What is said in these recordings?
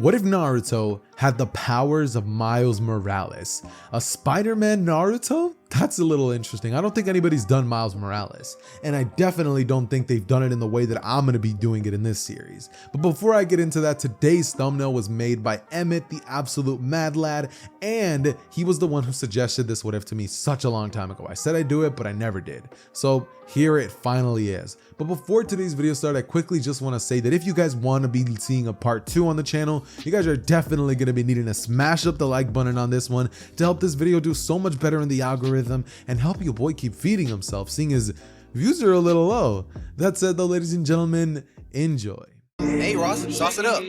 What if Naruto had the powers of Miles Morales? A Spider-Man Naruto? That's a little interesting. I don't think anybody's done Miles Morales, and I definitely don't think they've done it in the way that I'm going to be doing it in this series. But before I get into that, today's thumbnail was made by Emmett, the absolute mad lad, and he was the one who suggested this what if to me such a long time ago. I said I'd do it, but I never did. So here it finally is. But before today's video starts, I quickly just want to say that if you guys want to be seeing a part 2 on the channel, you guys are definitely going to be needing to smash up the like button on this one to help this video do so much better in the algorithm and help your boy keep feeding himself, seeing his views are a little low. That said though, ladies and gentlemen, enjoy. Hey Ross, sauce it up.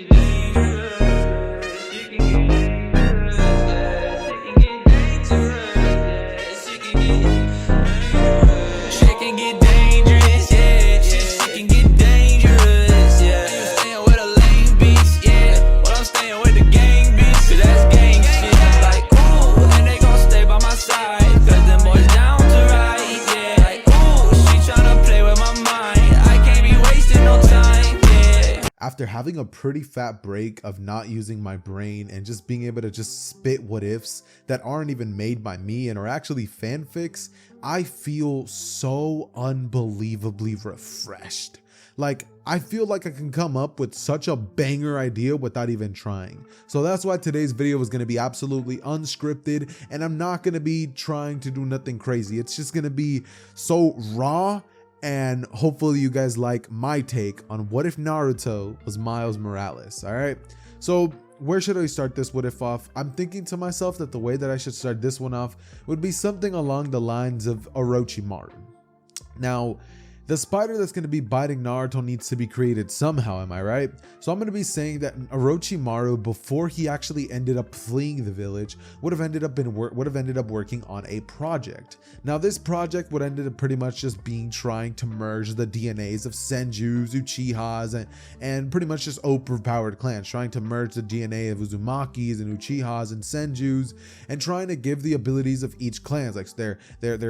After having a pretty fat break of not using my brain and just being able to just spit what ifs that aren't even made by me and are actually fanfics, I feel so unbelievably refreshed. Like, I feel like I can come up with such a banger idea without even trying. So that's why today's video is going to be absolutely unscripted, and I'm not going to be trying to do nothing crazy. It's just going to be so raw. And hopefully you guys like my take on what if Naruto was Miles Morales. All right, so where should I start this what if off? I'm thinking to myself that the way that I should start this one off would be something along the lines of Orochimaru. Now, the spider that's going to be biting Naruto needs to be created somehow, am I right? So I'm going to be saying that Orochimaru, before he actually ended up fleeing the village, would have ended up working on a project. Now this project would ended up pretty much just being trying to merge the DNAs of Senjus, Uchihas, and pretty much just overpowered clans, trying to merge the DNA of Uzumakis and Uchihas and Senjus, and trying to give the abilities of each clan, like their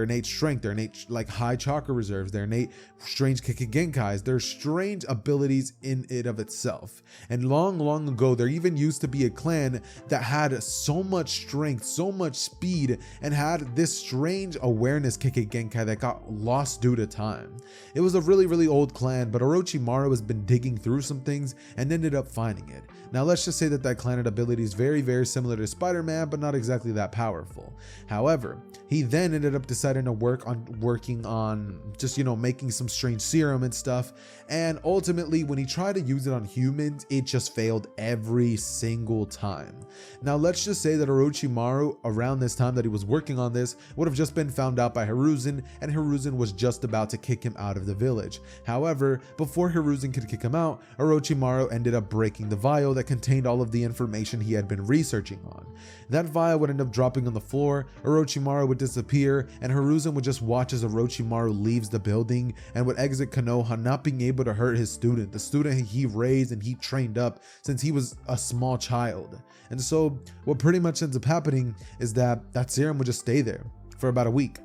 innate strength, their innate like high chakra reserves, their innate strange Kikigenkais, their strange abilities in it of itself. And long ago, there even used to be a clan that had so much strength, so much speed, and had this strange awareness Kikigenkai that got lost due to time. It was a really old clan, but Orochimaru has been digging through some things and ended up finding it. Now let's just say that that clan had abilities very similar to Spider-Man, but not exactly that powerful. However, he then ended up deciding to working on just, you know, making some strange serum and stuff, and ultimately when he tried to use it on humans, it just failed every single time. Now let's just say that Orochimaru, around this time that he was working on this, would have just been found out by Hiruzen, and Hiruzen was just about to kick him out of the village. However, before Hiruzen could kick him out, Orochimaru ended up breaking the vial that contained all of the information he had been researching on. That vial would end up dropping on the floor, Orochimaru would disappear, and Hiruzen would just watch as Orochimaru leaves the building and would exit Konoha, not being able to hurt his student, the student he raised and he trained up since he was a small child. And so what pretty much ends up happening is that that serum would just stay there for about a week,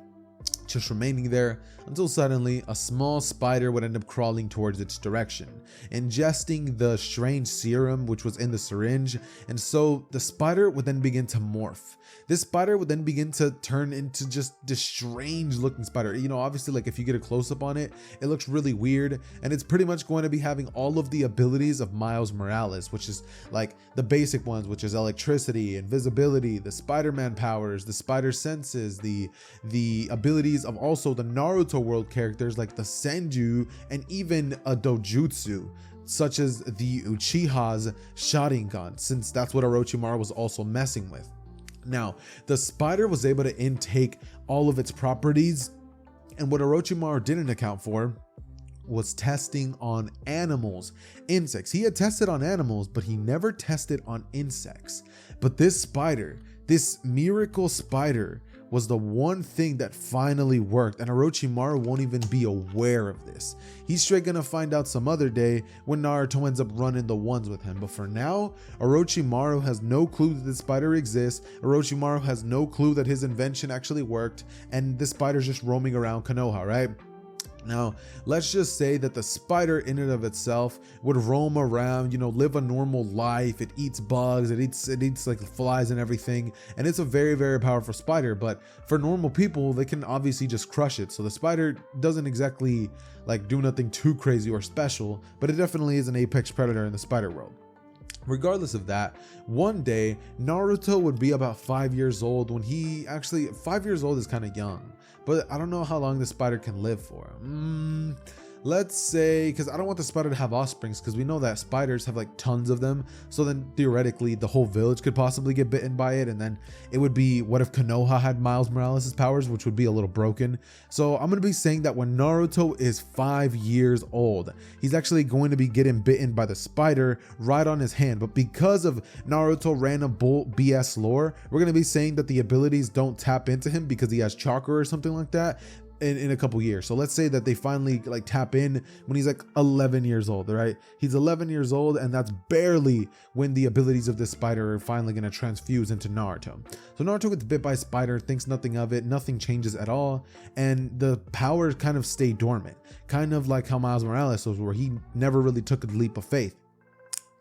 just remaining there until suddenly a small spider would end up crawling towards its direction, ingesting the strange serum which was in the syringe. And so the spider would then begin to morph. This spider would then begin to turn into just this strange looking spider. You know, obviously, like if you get a close-up on it, it looks really weird, and it's pretty much going to be having all of the abilities of Miles Morales, which is like the basic ones, which is electricity, invisibility, the Spider-Man powers, the spider senses, the abilities of also the Naruto world characters like the Senju, and even a dojutsu such as the Uchiha's Sharingan, since that's what Orochimaru was also messing with. Now, the spider was able to intake all of its properties, and what Orochimaru didn't account for was testing on animals, insects. He had tested on animals, but he never tested on insects. But this spider, this miracle spider, was the one thing that finally worked, and Orochimaru won't even be aware of this. He's straight gonna find out some other day when Naruto ends up running the ones with him. But for now, Orochimaru has no clue that the spider exists. Orochimaru has no clue that his invention actually worked, and the spider's just roaming around Konoha, right? Now, let's just say that the spider in and of itself would roam around, live a normal life. It eats bugs, it eats like flies and everything. And it's a very, very powerful spider. But for normal people, they can obviously just crush it. So the spider doesn't exactly like do nothing too crazy or special, but it definitely is an apex predator in the spider world. Regardless of that, one day Naruto would be about 5 years old when 5 years old is kind of young, but I don't know how long the spider can live for. Let's say, because I don't want the spider to have offsprings, because we know that spiders have like tons of them. So then theoretically the whole village could possibly get bitten by it. And then it would be, what if Konoha had Miles Morales' powers, which would be a little broken. So I'm going to be saying that when Naruto is 5 years old, he's actually going to be getting bitten by the spider right on his hand. But because of Naruto random BS lore, we're going to be saying that the abilities don't tap into him because he has chakra or something like that. In a couple years. So let's say that they finally like tap in when he's like 11 years old, right? He's 11 years old, and that's barely when the abilities of this spider are finally going to transfuse into Naruto. So Naruto gets bit by a spider, thinks nothing of it, nothing changes at all, and the powers kind of stay dormant, kind of like how Miles Morales was, where he never really took a leap of faith.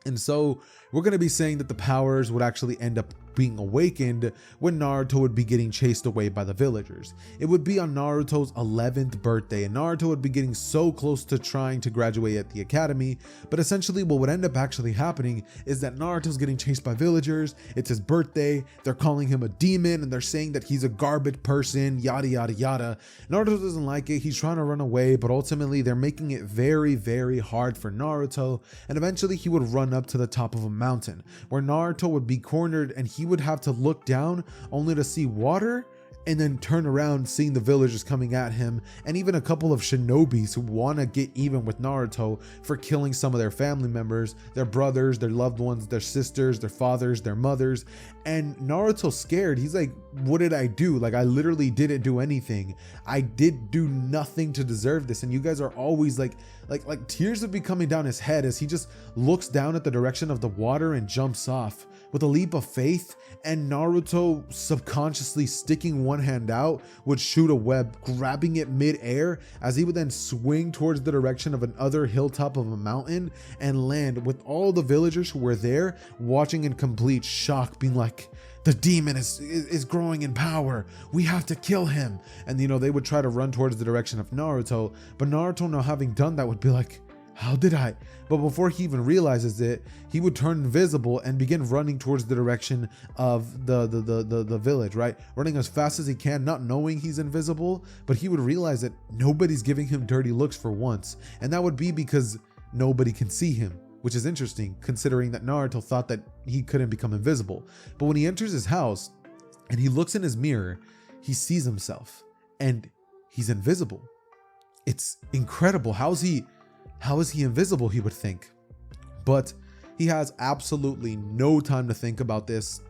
And so we're going to be saying that the powers would actually end up being awakened when Naruto would be getting chased away by the villagers. It would be on Naruto's 11th birthday, and Naruto would be getting so close to trying to graduate at the academy. But essentially what would end up actually happening is that Naruto's getting chased by villagers. It's his birthday. They're calling him a demon, and they're saying that he's a garbage person, yada, yada, yada. Naruto doesn't like it. He's trying to run away, but ultimately they're making it very, very hard for Naruto. And eventually he would run up to the top of a mountain where Naruto would be cornered, and he would have to look down only to see water, and then turn around seeing the villagers coming at him, and even a couple of shinobis who want to get even with Naruto for killing some of their family members, their brothers, their loved ones, their sisters, their fathers, their mothers. And Naruto's scared. He's like, what did I do? Like, I literally didn't do anything. I did do nothing to deserve this. And you guys are always like tears would be coming down his head as he just looks down at the direction of the water and jumps off with a leap of faith. And Naruto, subconsciously sticking one hand out, would shoot a web, grabbing it mid-air, as he would then swing towards the direction of another hilltop of a mountain and land, with all the villagers who were there watching in complete shock, being like, the demon is growing in power. We have to kill him. And they would try to run towards the direction of Naruto, but Naruto, now having done that, would be like, how did I? But before he even realizes it, he would turn invisible and begin running towards the direction of the village, right? Running as fast as he can, not knowing he's invisible, but he would realize that nobody's giving him dirty looks for once. And that would be because nobody can see him, which is interesting considering that Naruto thought that he couldn't become invisible. But when he enters his house and he looks in his mirror, he sees himself and he's invisible. It's incredible. How is he invisible, he would think. But he has absolutely no time to think about this.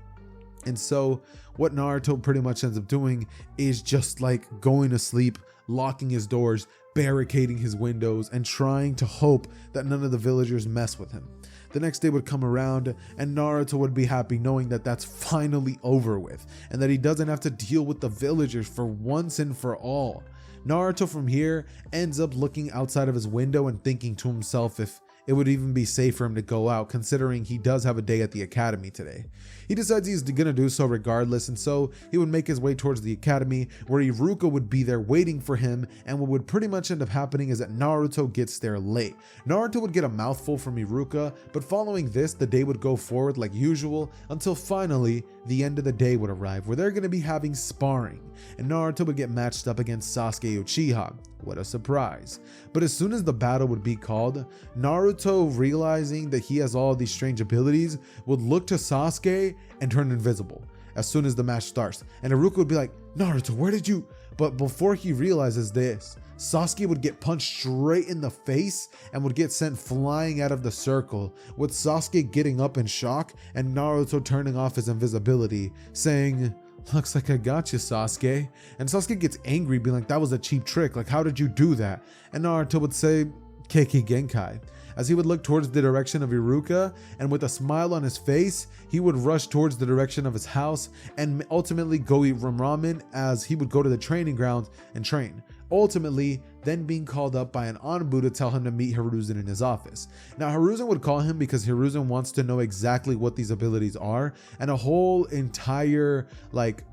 And so what Naruto pretty much ends up doing is just like going to sleep, locking his doors, barricading his windows, and trying to hope that none of the villagers mess with him. The next day would come around, and Naruto would be happy knowing that that's finally over with, and that he doesn't have to deal with the villagers for once and for all. Naruto from here ends up looking outside of his window and thinking to himself if it would even be safe for him to go out, considering he does have a day at the academy today. He decides he's gonna do so regardless, and so he would make his way towards the academy, where Iruka would be there waiting for him. And what would pretty much end up happening is that Naruto gets there late. Naruto would get a mouthful from Iruka, but following this, the day would go forward like usual until finally the end of the day would arrive, where they're gonna be having sparring, and Naruto would get matched up against Sasuke Uchiha. What a surprise. But as soon as the battle would be called, Naruto, realizing that he has all these strange abilities, would look to Sasuke and turn invisible as soon as the match starts. And Iruka would be like, Naruto, where did you? But before he realizes this, Sasuke would get punched straight in the face and would get sent flying out of the circle, with Sasuke getting up in shock and Naruto turning off his invisibility, saying, looks like I got you, Sasuke. And Sasuke gets angry, being like, that was a cheap trick. Like, how did you do that? And Naruto would say, Keiki Genkai, as he would look towards the direction of Iruka, and with a smile on his face, he would rush towards the direction of his house and ultimately go eat ramen, as he would go to the training ground and train. Ultimately, then being called up by an Anbu to tell him to meet Hiruzen in his office. Now Hiruzen would call him because Hiruzen wants to know exactly what these abilities are, and a whole entire like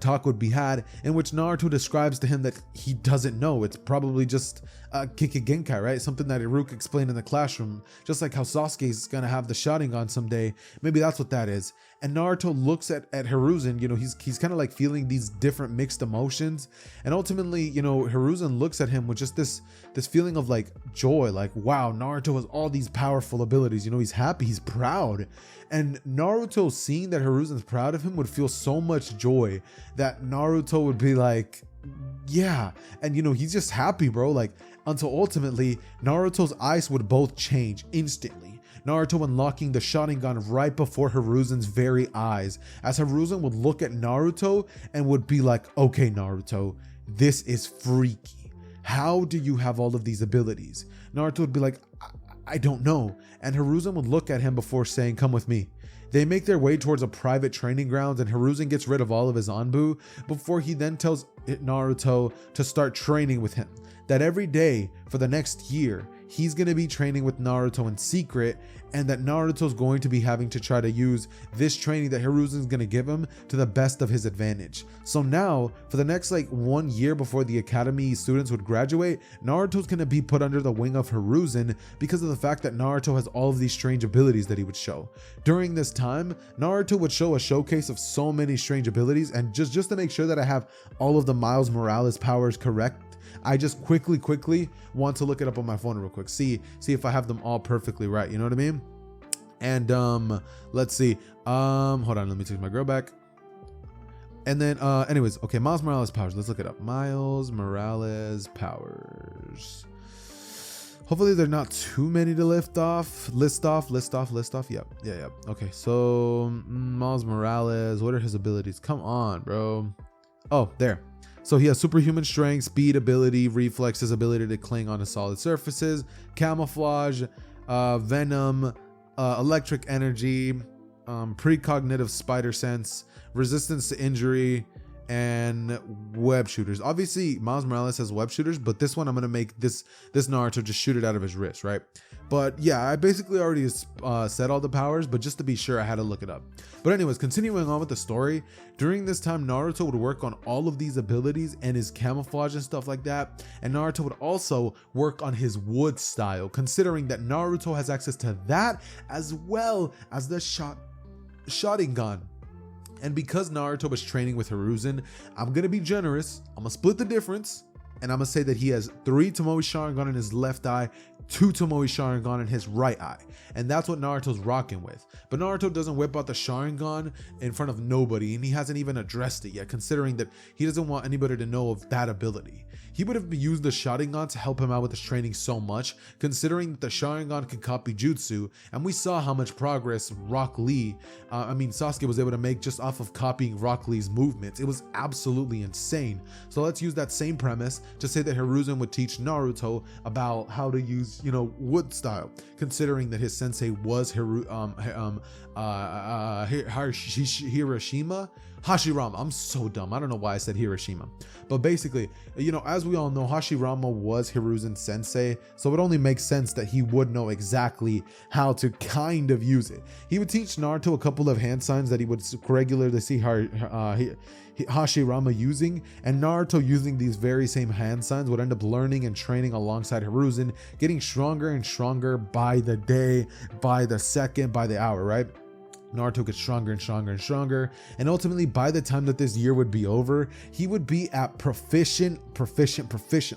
talk would be had in which Naruto describes to him that he doesn't know. It's probably just Kikigenkai, right? Something that Iruka explained in the classroom, just like how Sasuke's gonna have the Sharingan someday. Maybe that's what that is. And Naruto looks at Hiruzen, you know, he's kind of like feeling these different mixed emotions, and ultimately, you know, Hiruzen looks at him with just this feeling of like joy, like, wow, Naruto has all these powerful abilities. You know, he's happy, he's proud. And Naruto, seeing that Hiruzen's proud of him, would feel so much joy that Naruto would be like, yeah. And you know, he's just happy, bro, like, until ultimately Naruto's eyes would both change instantly. Naruto unlocking the Sharingan right before Hiruzen's very eyes, as Hiruzen would look at Naruto and would be like, okay, Naruto, this is freaky. How do you have all of these abilities? Naruto would be like, I don't know. And Hiruzen would look at him before saying, come with me. They make their way towards a private training grounds, and Hiruzen gets rid of all of his Anbu before he then tells Naruto to start training with him. That every day for the next year, he's going to be training with Naruto in secret, and that Naruto's going to be having to try to use this training that Hiruzen's going to give him to the best of his advantage. So now, for the next like 1 year before the academy students would graduate, Naruto's going to be put under the wing of Hiruzen because of the fact that Naruto has all of these strange abilities that he would show. During this time, Naruto would show a showcase of so many strange abilities, and just to make sure that I have all of the Miles Morales powers correct, I just quickly want to look it up on my phone real quick. See if I have them all perfectly right. You know what I mean? And let's see. Hold on, let me take my girl back. And then anyways, okay, Miles Morales powers. Let's look it up. Miles Morales powers. Hopefully there are not too many to list off. Yep. Yeah. Okay, so Miles Morales, what are his abilities? Come on, bro. Oh, there. So he has superhuman strength, speed, ability, reflexes, ability to cling onto solid surfaces, camouflage, venom, electric energy, precognitive spider sense, resistance to injury, and web shooters. Obviously, Miles Morales has web shooters, but this one I'm gonna make this Naruto just shoot it out of his wrist, right? But yeah, I basically already said all the powers, but just to be sure, I had to look it up. But anyways, continuing on with the story, during this time, Naruto would work on all of these abilities and his camouflage and stuff like that. And Naruto would also work on his wood style, considering that Naruto has access to that as well as the Sharingan. And because Naruto was training with Hiruzen, I'm gonna be generous. I'm gonna split the difference, and I'm gonna say that he has 3 Tomoe Sharingan in his left eye, 2 Tomoe Sharingan in his right eye. And that's what Naruto's rocking with. But Naruto doesn't whip out the Sharingan in front of nobody, and he hasn't even addressed it yet, considering that he doesn't want anybody to know of that ability. He would have used the Sharingan to help him out with his training so much, considering that the Sharingan can copy jutsu, and we saw how much progress Sasuke was able to make just off of copying Rock Lee's movements. It was absolutely insane. So let's use that same premise to say that Hiruzen would teach Naruto about how to use, you know, wood style, considering that his sensei was Hashirama. I'm so dumb. I don't know why I said Hiroshima. But basically, you know, as we all know, Hashirama was Hiruzen's sensei, so it only makes sense that he would know exactly how to kind of use it. He would teach Naruto a couple of hand signs that he would regularly see Hashirama using, and Naruto, using these very same hand signs, would end up learning and training alongside Hiruzen, getting stronger and stronger by the day, by the second, by the hour, right? Naruto gets stronger and stronger and stronger, and ultimately by the time that this year would be over, he would be at proficient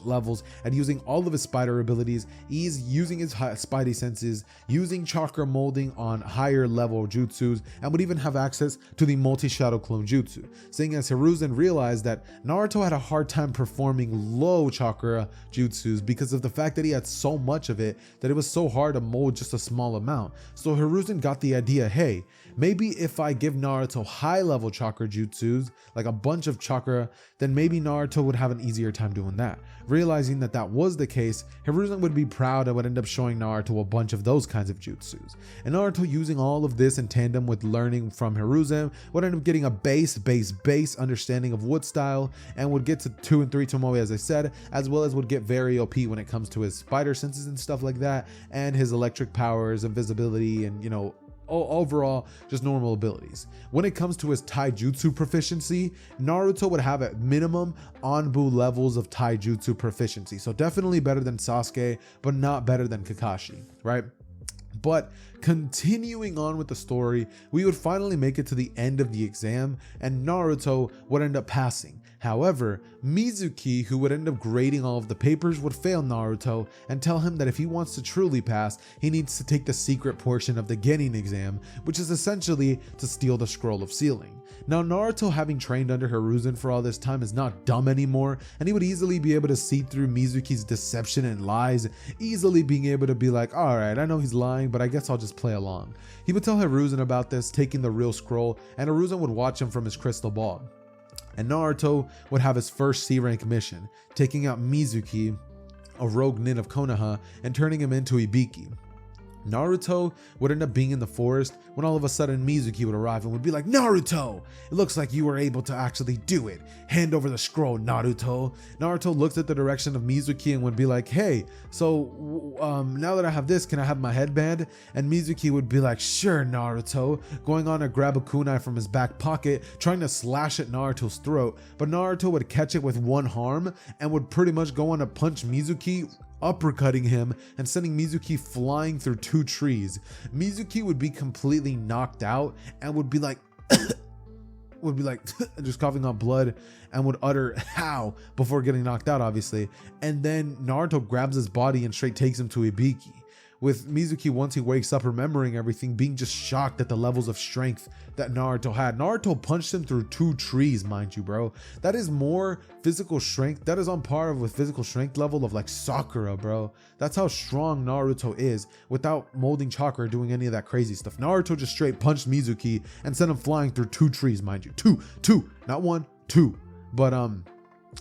levels at using all of his spider abilities. He's using his spidey senses, using chakra molding on higher level jutsus, and would even have access to the multi-shadow clone jutsu, seeing as Hiruzen realized that Naruto had a hard time performing low chakra jutsus because of the fact that he had so much of it that it was so hard to mold just a small amount. So Hiruzen got the idea, hey, maybe if I give Naruto high level chakra jutsus, like a bunch of chakra, then maybe Naruto would have an easier time doing that. Realizing that that was the case, Hiruzen would be proud and would end up showing Naruto a bunch of those kinds of jutsus. And Naruto, using all of this in tandem with learning from Hiruzen, would end up getting a base understanding of wood style, and would get to 2 and 3 Tomoe, as I said, as well as would get very OP when it comes to his spider senses and stuff like that, and his electric powers, invisibility, and overall just normal abilities. When it comes to his taijutsu proficiency, Naruto would have at minimum Anbu levels of taijutsu proficiency, so definitely better than Sasuke, but not better than Kakashi, right? But continuing on with the story, we would finally make it to the end of the exam, and Naruto would end up passing. However, Mizuki, who would end up grading all of the papers, would fail Naruto and tell him that if he wants to truly pass, he needs to take the secret portion of the Genin exam, which is essentially to steal the scroll of sealing. Now, Naruto, having trained under Hiruzen for all this time, is not dumb anymore, and he would easily be able to see through Mizuki's deception and lies, easily being able to be like, alright, I know he's lying, but I guess I'll just play along. He would tell Hiruzen about this, taking the real scroll, and Hiruzen would watch him from his crystal ball. And Naruto would have his first C-rank mission, taking out Mizuki, a rogue nin of Konoha, and turning him into Ibiki. Naruto would end up being in the forest when all of a sudden Mizuki would arrive and would be like, "Naruto, it looks like you were able to actually do it. Hand over the scroll, Naruto." Naruto looked at the direction of Mizuki and would be like, "Hey, so now that I have this, can I have my headband?" And Mizuki would be like, "Sure, Naruto," going on to grab a kunai from his back pocket, trying to slash at Naruto's throat, but Naruto would catch it with one arm and would pretty much go on to punch Mizuki, uppercutting him and sending Mizuki flying through 2 trees. Mizuki would be completely knocked out and would be like just coughing up blood and would utter "how" before getting knocked out, obviously. And then Naruto grabs his body and straight takes him to Ibiki, with Mizuki, once he wakes up remembering everything, being just shocked at the levels of strength that Naruto had. Naruto punched him through 2 trees, mind you, bro. That is more physical strength. That is on par with physical strength level of like Sakura, bro. That's how strong Naruto is without molding chakra or doing any of that crazy stuff. Naruto just straight punched Mizuki and sent him flying through 2 trees, mind you. Two, not 1, 2. But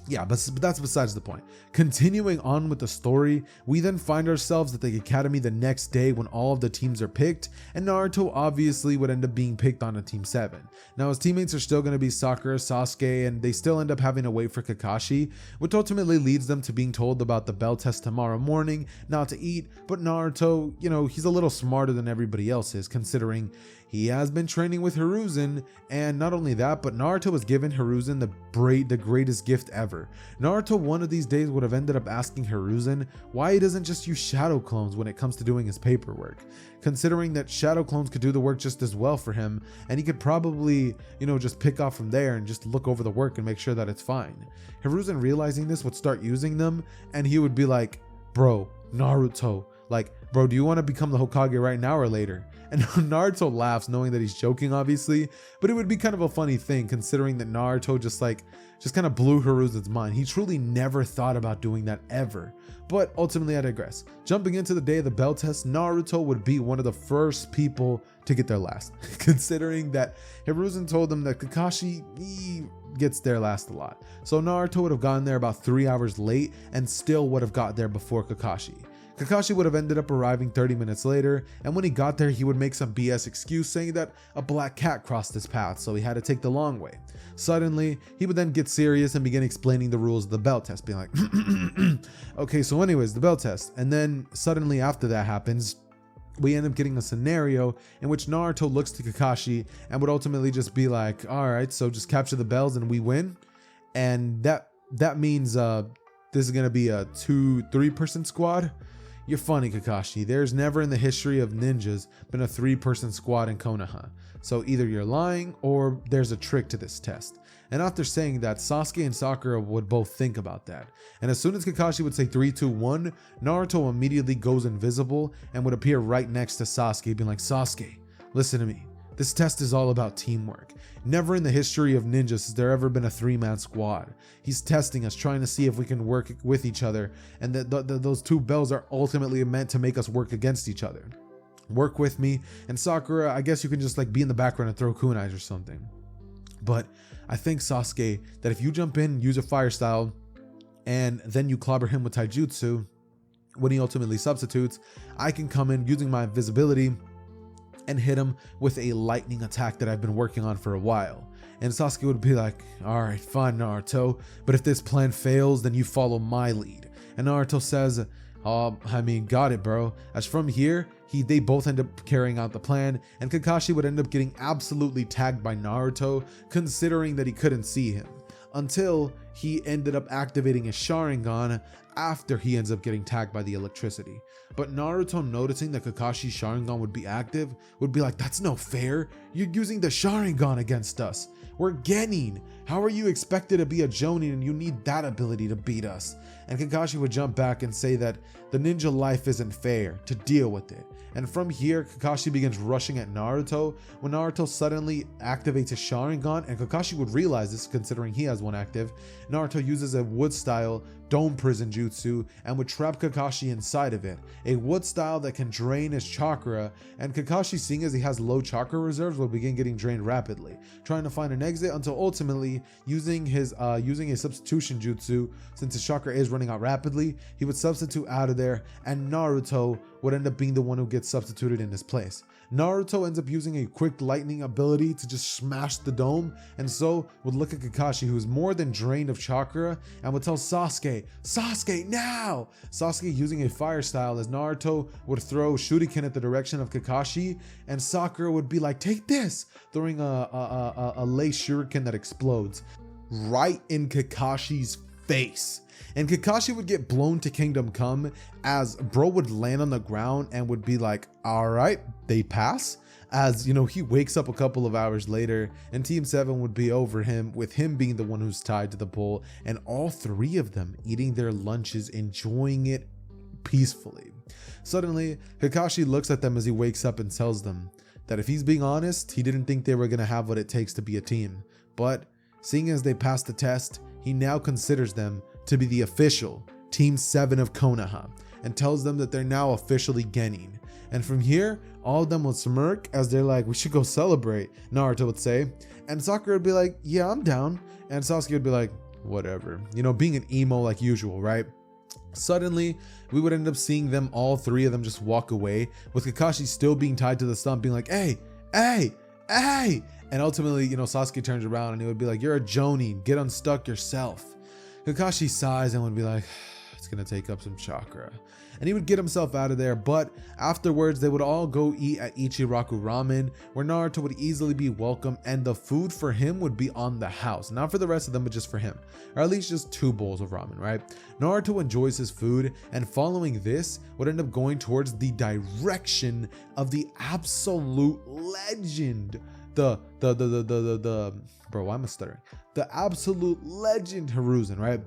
yeah, but that's besides the point. Continuing on with the story, we then find ourselves at the academy the next day when all of the teams are picked, and Naruto obviously would end up being picked on a team 7. Now his teammates are still going to be Sakura, Sasuke, and they still end up having to wait for Kakashi, which ultimately leads them to being told about the bell test tomorrow morning, not to eat. But Naruto, he's a little smarter than everybody else is, considering he has been training with Hiruzen, and not only that, but Naruto was given Hiruzen the greatest gift ever. Naruto one of these days would have ended up asking Hiruzen why he doesn't just use shadow clones when it comes to doing his paperwork, considering that shadow clones could do the work just as well for him, and he could probably, just pick off from there and just look over the work and make sure that it's fine. Hiruzen, realizing this, would start using them, and he would be like, "Bro, Naruto, bro, do you want to become the Hokage right now or later?" And Naruto laughs, knowing that he's joking, obviously, but it would be kind of a funny thing considering that Naruto just kind of blew Hiruzen's mind. He truly never thought about doing that ever. But ultimately, I digress. Jumping into the day of the bell test, Naruto would be one of the first people to get there last, considering that Hiruzen told him that Kakashi, he gets there last a lot. So Naruto would have gotten there about 3 hours late and still would have got there before Kakashi. Kakashi would have ended up arriving 30 minutes later, and when he got there, he would make some BS excuse saying that a black cat crossed his path, so he had to take the long way. Suddenly, he would then get serious and begin explaining the rules of the bell test, being like, "Okay, so anyways, the bell test." And then suddenly after that happens, we end up getting a scenario in which Naruto looks to Kakashi and would ultimately just be like, "Alright, so just capture the bells and we win." And that means this is going to be a 2-3 person squad. You're funny, Kakashi. There's never in the history of ninjas been a 3-person squad in Konoha. So either you're lying or there's a trick to this test. And after saying that, Sasuke and Sakura would both think about that. And as soon as Kakashi would say 3, 2, 1, Naruto immediately goes invisible and would appear right next to Sasuke, being like, "Sasuke, listen to me. This test is all about teamwork. Never in the history of ninjas has there ever been a 3-man squad. He's testing us, trying to see if we can work with each other, and those 2 bells are ultimately meant to make us work against each other." work with me, and Sakura, I guess you can just like be in the background and throw kunais or something. But I think, Sasuke, that if you jump in, use a fire style, and then you clobber him with taijutsu, when he ultimately substitutes, I can come in using my invisibility and hit him with a lightning attack that I've been working on for a while. And Sasuke would be like, all right, fine, Naruto, but if this plan fails, then you follow my lead. And Naruto says, I mean, got it, bro. As from here, they both end up carrying out the plan, and Kakashi would end up getting absolutely tagged by Naruto, considering that he couldn't see him, until he ended up activating his Sharingan after he ends up getting tagged by the electricity. But Naruto, noticing that Kakashi's Sharingan would be active, would be like, that's no fair. You're using the Sharingan against us. We're Genin. How are you expected to be a Jonin and you need that ability to beat us? And Kakashi would jump back and say that the ninja life isn't fair, to deal with it. And from here, Kakashi begins rushing at Naruto when Naruto suddenly activates his Sharingan, and Kakashi would realize this considering he has one active. Naruto uses a wood style dome prison jutsu and would trap Kakashi inside of it, a wood style that can drain his chakra, and Kakashi, seeing as he has low chakra reserves, will begin getting drained rapidly, trying to find an exit until ultimately using a substitution jutsu. Since his chakra is running out rapidly, he would substitute out of there, and Naruto would end up being the one who gets substituted in his place. Naruto ends up using a quick lightning ability to just smash the dome, and so would look at Kakashi, who is more than drained of chakra, and would tell Sasuke, Sasuke, now! Sasuke using a fire style as Naruto would throw shuriken at the direction of Kakashi, and Sakura would be like, take this, throwing a lace shuriken that explodes right in Kakashi's face. And Kakashi would get blown to Kingdom Come as bro would land on the ground and would be like, all right, they pass. As you know, he wakes up a couple of hours later and Team 7 would be over him, with him being the one who's tied to the pole, and all three of them eating their lunches, enjoying it peacefully. Suddenly, Kakashi looks at them as he wakes up and tells them that if he's being honest, he didn't think they were going to have what it takes to be a team. But seeing as they passed the test, he now considers them to be the official Team 7 of Konoha, and tells them that they're now officially Genin. And from here, all of them would smirk as they're like, we should go celebrate, Naruto would say. And Sakura would be like, yeah, I'm down. And Sasuke would be like, whatever. You know, being an emo like usual, right? Suddenly, we would end up seeing them, all three of them, just walk away, with Kakashi still being tied to the stump, being like, hey, hey, hey. And ultimately, you know, Sasuke turns around and he would be like, you're a Jonin, get unstuck yourself. Kakashi sighs and would be like, it's gonna take up some chakra. And he would get himself out of there, but afterwards they would all go eat at Ichiraku Ramen, where Naruto would easily be welcome, and the food for him would be on the house. Not for the rest of them, but just for him. Or at least just 2 bowls of ramen, right? Naruto enjoys his food, and following this would end up going towards the direction of the absolute legend. Bro, why am I stuttering? The absolute legend Hiruzen, right?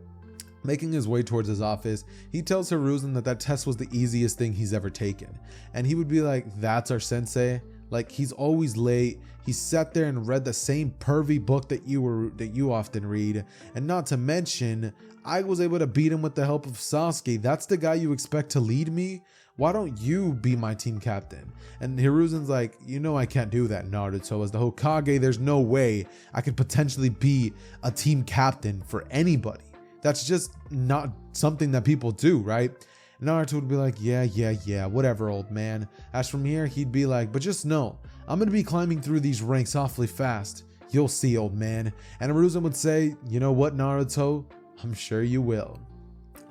Making his way towards his office, he tells Hiruzen that test was the easiest thing he's ever taken. And he would be like, that's our sensei? Like, he's always late. He sat there and read the same pervy book that you often read. And not to mention, I was able to beat him with the help of Sasuke. That's the guy you expect to lead me? Why don't you be my team captain? And Hiruzen's like, you know I can't do that, Naruto. As the Hokage, there's no way I could potentially be a team captain for anybody. That's just not something that people do, right? Naruto would be like, yeah, whatever, old man. As from here, he'd be like, but just know, I'm gonna be climbing through these ranks awfully fast. You'll see, old man. And Hiruzen would say, you know what, Naruto? I'm sure you will.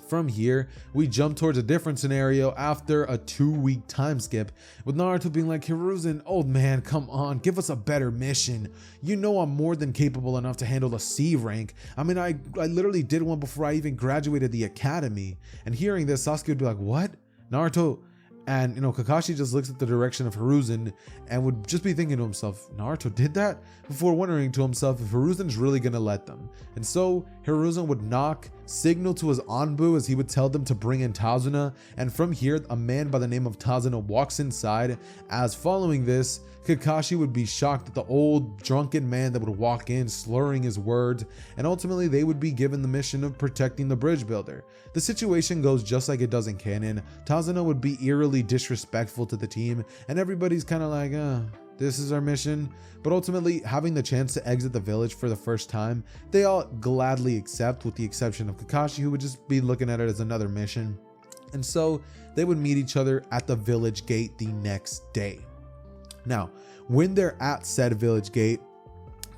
From here, we jump towards a different scenario after a 2-week time skip, with Naruto being like, Hiruzen, old man, come on, give us a better mission. You know I'm more than capable enough to handle a C rank. I mean, I literally did one before I even graduated the academy. And hearing this, Sasuke would be like, what? Naruto? And, you know, Kakashi just looks at the direction of Hiruzen and would just be thinking to himself, Naruto did that? Before wondering to himself if Hiruzen's really gonna let them. And so Hiruzen would knock signal to his Anbu as he would tell them to bring in Tazuna, and from here a man by the name of Tazuna walks inside. As following this, Kakashi would be shocked at the old drunken man that would walk in slurring his words, and ultimately they would be given the mission of protecting the bridge builder. The situation goes just like it does in canon. Tazuna would be eerily disrespectful to the team, and everybody's kind of like, this is our mission. But ultimately, having the chance to exit the village for the first time, they all gladly accept, with the exception of Kakashi, who would just be looking at it as another mission. And so they would meet each other at the village gate the next day. Now, when they're at said village gate,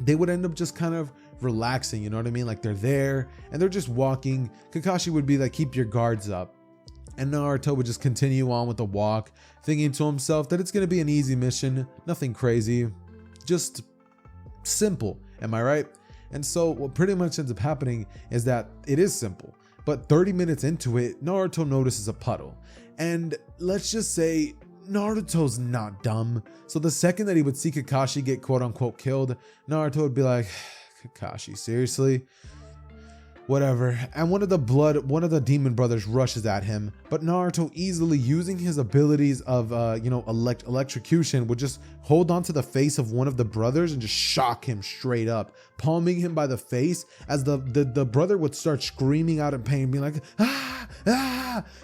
they would end up just kind of relaxing, you know what I mean? Like they're there and they're just walking. Kakashi would be like, keep your guards up. And Naruto would just continue on with the walk, thinking to himself that it's going to be an easy mission, nothing crazy, just simple, am I right? And so what pretty much ends up happening is that it is simple, but 30 minutes into it, Naruto notices a puddle. And let's just say Naruto's not dumb. So the second that he would see Kakashi get quote unquote killed, Naruto would be like, Kakashi, seriously? Whatever. And one of the demon brothers rushes at him, but Naruto, easily using his abilities of electrocution, would just hold onto the face of one of the brothers and just shock him straight up, palming him by the face as the brother would start screaming out in pain, being like,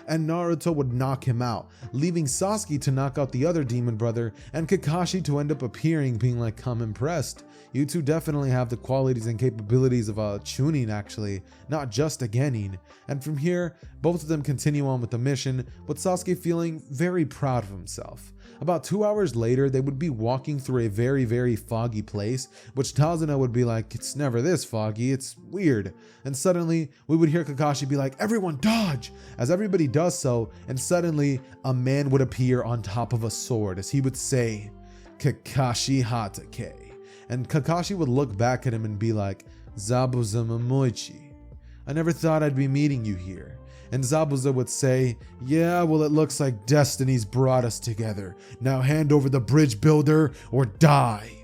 and Naruto would knock him out, leaving Sasuke to knock out the other demon brother, and Kakashi to end up appearing, being like, I'm impressed. You two definitely have the qualities and capabilities of a Chunin, actually, not just a Genin. And from here, both of them continue on with the mission, with Sasuke feeling very proud of himself. About 2 hours later, they would be walking through a very, very foggy place, which Tazuna would be like, it's never this foggy, it's weird. And suddenly, we would hear Kakashi be like, everyone dodge! As everybody does so, and suddenly, a man would appear on top of a sword, as he would say, Kakashi Hatake. And Kakashi would look back at him and be like, Zabuza Momoichi, I never thought I'd be meeting you here. And Zabuza would say, yeah, well, it looks like destiny's brought us together. Now hand over the bridge builder or die.